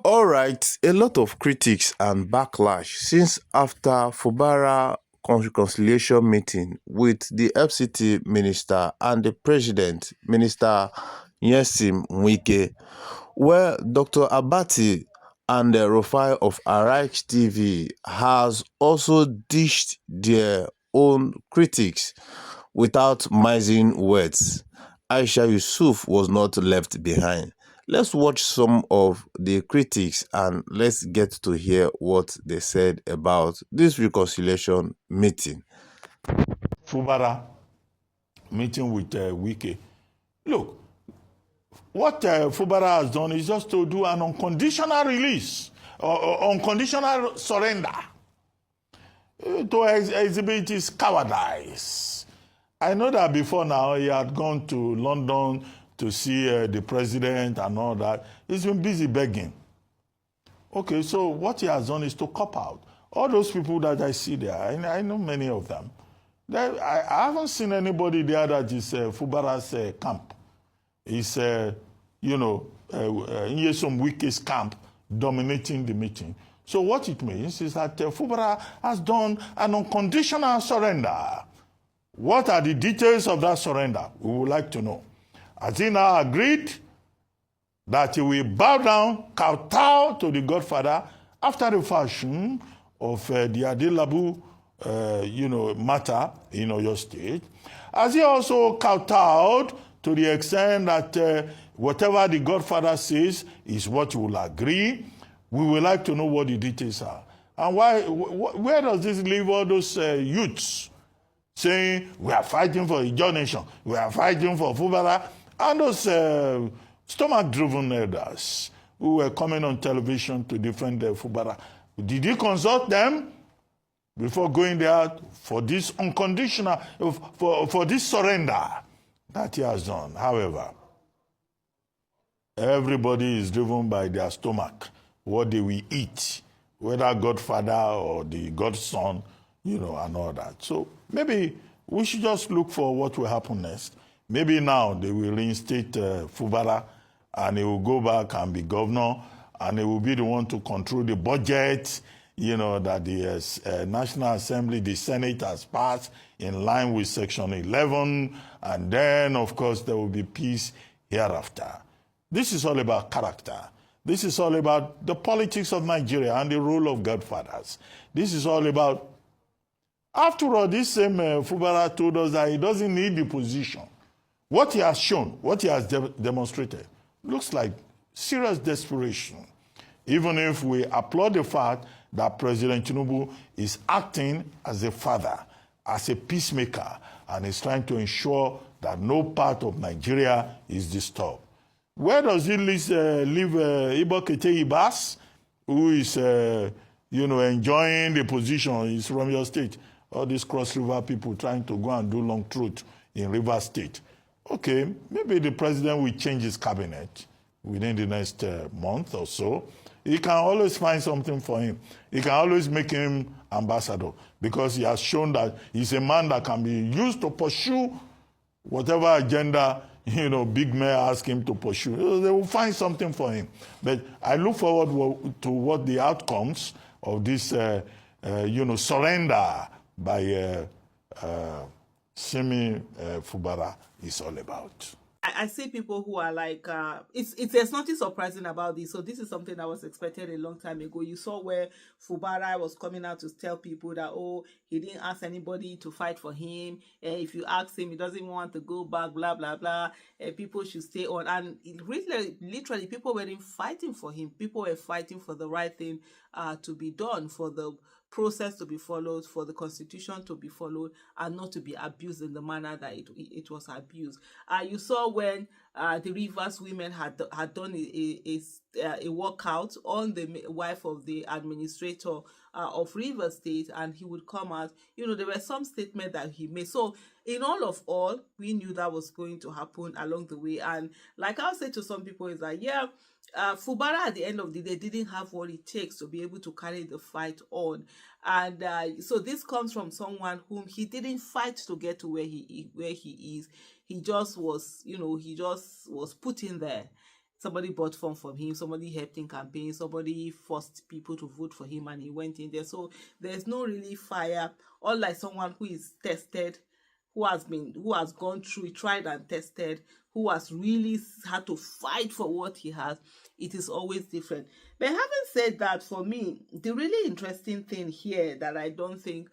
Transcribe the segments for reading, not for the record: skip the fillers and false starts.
All right, a lot of critics and backlash since after Fubara reconciliation meeting with the FCT minister and the president, Minister Nyesim Wike, where Dr. Abbati and the Rufai of Arise TV has also dished their own critics without mincing words. Aisha Yusuf was not left behind. Let's watch some of the critics and let's get to hear what they said about this reconciliation meeting. Fubara meeting with Wike. Look, what Fubara has done is just to do an unconditional release or unconditional surrender to exhibit his cowardice. I know that before now he had gone to London to see the president and all that. He's been busy begging. Okay, so what he has done is to cop out. All those people that I see there, I know many of them. I haven't seen anybody there that is Fubara's camp. It's, Nyesom Wike's camp dominating the meeting. So what it means is that Fubara has done an unconditional surrender. What are the details of that surrender? We would like to know. Has he now agreed that he will bow down, kowtow to the Godfather after the fashion of the Adelabu, matter in Oyo State? Has he also kowtowed to the extent that whatever the Godfather says is what you will agree? We would like to know what the details are. And where does this leave all those youths saying, we are fighting for Ijaw nation, we are fighting for Fubara, and those stomach-driven elders who were coming on television to defend Fubara? Did he consult them before going there for this unconditional, for this surrender that he has done? However, everybody is driven by their stomach, what they will eat, whether Godfather or the Godson, and all that. So maybe we should just look for what will happen next. Maybe now they will reinstate Fubara and he will go back and be governor and he will be the one to control the budget, that the National Assembly, the Senate has passed in line with Section 11. And then, of course, there will be peace hereafter. This is all about character. This is all about the politics of Nigeria and the role of godfathers. This is all about, after all, this same Fubara told us that he doesn't need the position. What he has shown, what he has demonstrated, looks like serious desperation. Even if we applaud the fact that President Tinubu is acting as a father, as a peacemaker, and is trying to ensure that no part of Nigeria is disturbed. Where does he leave Ibo Kete Ibas, who is, enjoying the position? He's from your state. All these cross-river people trying to go and do long truth in River State. Okay, maybe the president will change his cabinet within the next month or so. He can always find something for him. He can always make him ambassador because he has shown that he's a man that can be used to pursue whatever agenda, big men ask him to pursue. They will find something for him. But I look forward to what the outcomes of this, surrender by Simi Fubara is all about. I see people who are like, there's nothing surprising about this. So this is something that was expected a long time ago. You saw where Fubara was coming out to tell people that, he didn't ask anybody to fight for him. If you ask him, he doesn't want to go back, blah, blah, blah. People should stay on. And literally, people weren't fighting for him. People were fighting for the right thing to be done, for the process to be followed, for the constitution to be followed, and not to be abused in the manner that it was abused. You saw when the Rivers women had done a walkout on the wife of the administrator of Rivers State, and he would come out. There were some statement that he made. So in all, we knew that was going to happen along the way. And like I'll say to some people is that, Fubara at the end of the day didn't have what it takes to be able to carry the fight on. And so this comes from someone whom he didn't fight to get to where he is. He just was, he just was put in there. somebody bought form from him, somebody helped in campaign, somebody forced people to vote for him and he went in there. So there's no really fire, unlike someone who is tested, who has gone through, tried and tested, who has really had to fight for what he has. It is always different. But having said that, for me, the really interesting thing here that I don't think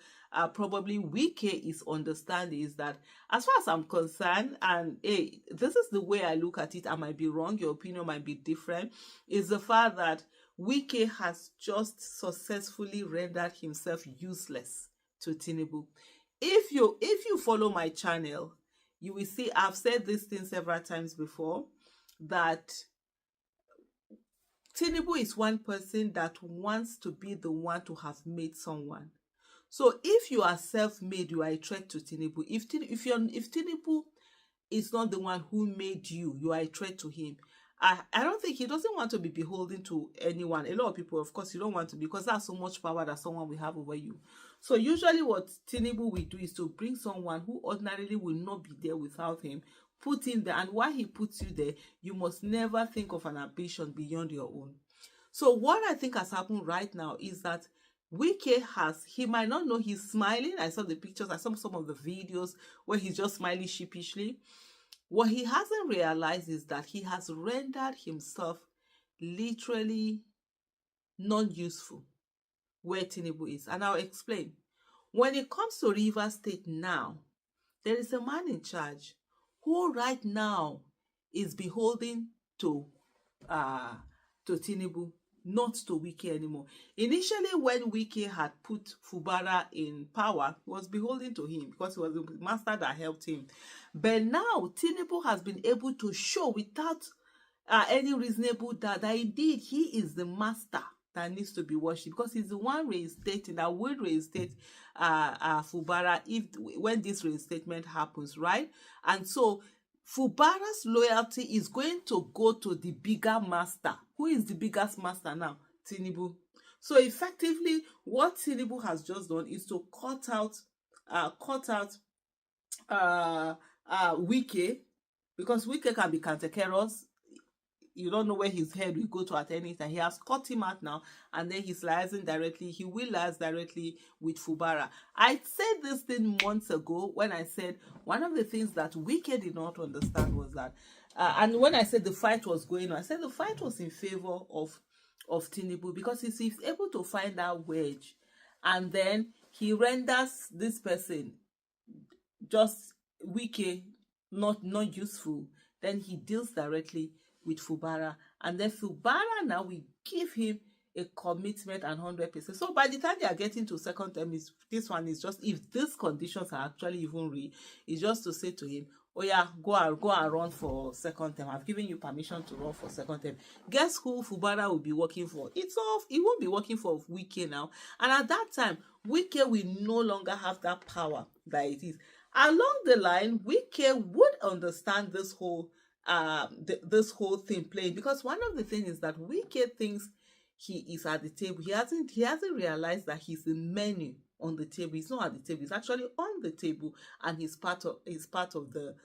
probably Wike is understanding is that, as far as I'm concerned, and hey, this is the way I look at it, I might be wrong, your opinion might be different, is the fact that Wike has just successfully rendered himself useless to Tinubu. If you follow my channel, you will see I've said this thing several times before, that Tinubu is one person that wants to be the one to have made someone. So if you are self-made, you are a threat to Tinubu. If Tinubu is not the one who made you, you are a threat to him. I don't think he doesn't want to be beholden to anyone. A lot of people, of course, you don't want to, because that's so much power that someone will have over you. So usually what Tinubu will do is to bring someone who ordinarily will not be there without him, put him there, and while he puts you there, you must never think of an ambition beyond your own. So what I think has happened right now is that Wike he might not know he's smiling. I saw the pictures, I saw some of the videos where he's just smiling sheepishly. What he hasn't realized is that he has rendered himself literally non-useful where Tinubu is. And I'll explain. When it comes to Rivers State now, there is a man in charge who right now is beholden to Tinubu, not to Wike anymore. Initially, when Wike had put Fubara in power, he was beholden to him because he was the master that helped him. But now, Tinubu has been able to show without any reasonable doubt that indeed he is the master that needs to be worshipped, because he's the one reinstating, that will reinstate Fubara when this reinstatement happens, right? And so Fubara's loyalty is going to go to the bigger master. Who is the biggest master now? Tinubu. So effectively, what Tinubu has just done is to cut out Wike, because Wike can be cantankerous. You don't know where his head will go to at any time. He has cut him out now, and then he's liaising directly. He will liaise directly with Fubara. I said this thing months ago when I said one of the things that Wike did not understand was that, and when I said the fight was going on, I said the fight was in favor of Tinubu, because he's able to find that wedge, and then he renders this person, just Wike, not useful. Then he deals directly with Fubara, and then Fubara now will give him a commitment and 100%. So by the time they are getting to second term, this one is just, if these conditions are actually even real, it's just to say to him, oh yeah, go and run for second term. I've given you permission to run for second term. Guess who Fubara will be working for? It won't be working for Wike now. And at that time, Wike will no longer have that power that it is. Along the line, Wike would understand this whole thing playing, because one of the things is that Wike thinks he is at the table. He hasn't realized that he's the menu on the table. He's not at the table. He's actually on the table, and he's part of the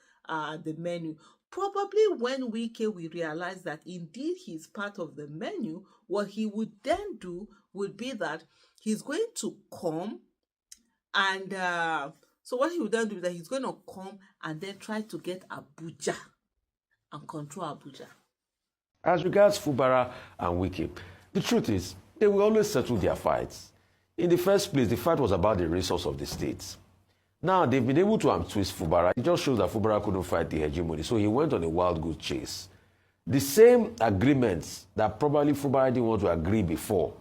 menu. Probably when Wike will realize that indeed he's part of the menu, what he would then do would be that he's going to come and so what he would then do is that he's going to come and then try to get Abuja and control Abuja. As regards Fubara and Wike, the truth is, they will always settle their fights. In the first place, the fight was about the resource of the states. Now, they've been able to twist Fubara. It just shows that Fubara couldn't fight the hegemony, so he went on a wild goose chase. The same agreements that probably Fubara didn't want to agree before,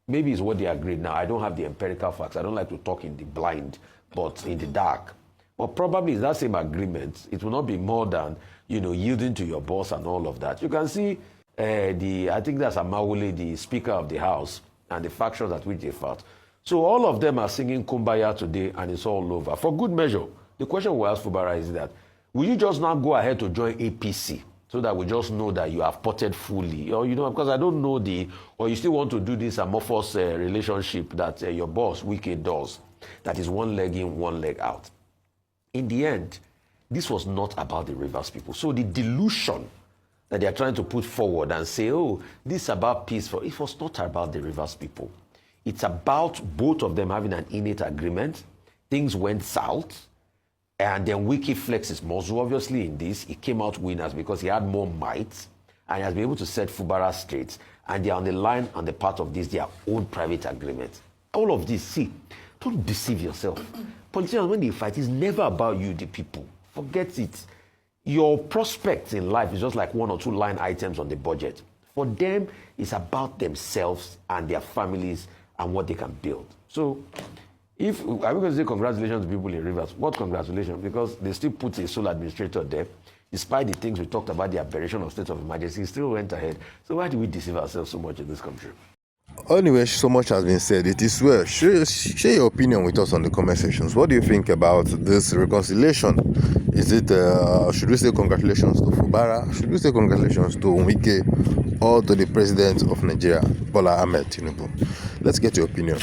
maybe is what they agreed now. I don't have the empirical facts. I don't like to talk in the blind, but in the dark. But probably it's that same agreement. It will not be more than, yielding to your boss and all of that. You can see I think that's Amawule, the Speaker of the House, and the factions at which they fought. So all of them are singing Kumbaya today, and it's all over. For good measure, the question we ask Fubara is that, will you just now go ahead to join APC so that we just know that you have potted fully? Or, because I don't know or you still want to do this amorphous relationship that your boss, Wike, does, that is one leg in, one leg out. In the end, this was not about the Rivers people. So the delusion that they are trying to put forward and say, oh, this is about peace. It was not about the Rivers people. It's about both of them having an innate agreement. Things went south. And then Wiki flexed his muscle, obviously, in this. He came out winners because he had more might and he has been able to set Fubara straight. And they are on the line on the part of this, their own private agreement. All of this, see, don't deceive yourself. Politicians, when they fight, it's never about you, the people. Forget it. Your prospects in life is just like 1 or 2 line items on the budget. For them, it's about themselves and their families and what they can build. So, are we going to say congratulations to people in Rivers? What congratulations? Because they still put a sole administrator there. Despite the things we talked about, the aberration of state of emergency, still went ahead. So why do we deceive ourselves so much in this country? Anyway, so much has been said. It is well. Share your opinion with us on the comment sections. What do you think about this reconciliation? Is it, should we say congratulations to Fubara? Should we say congratulations to Wike or to the president of Nigeria, Bola Ahmed Tinubu? Let's get your opinion.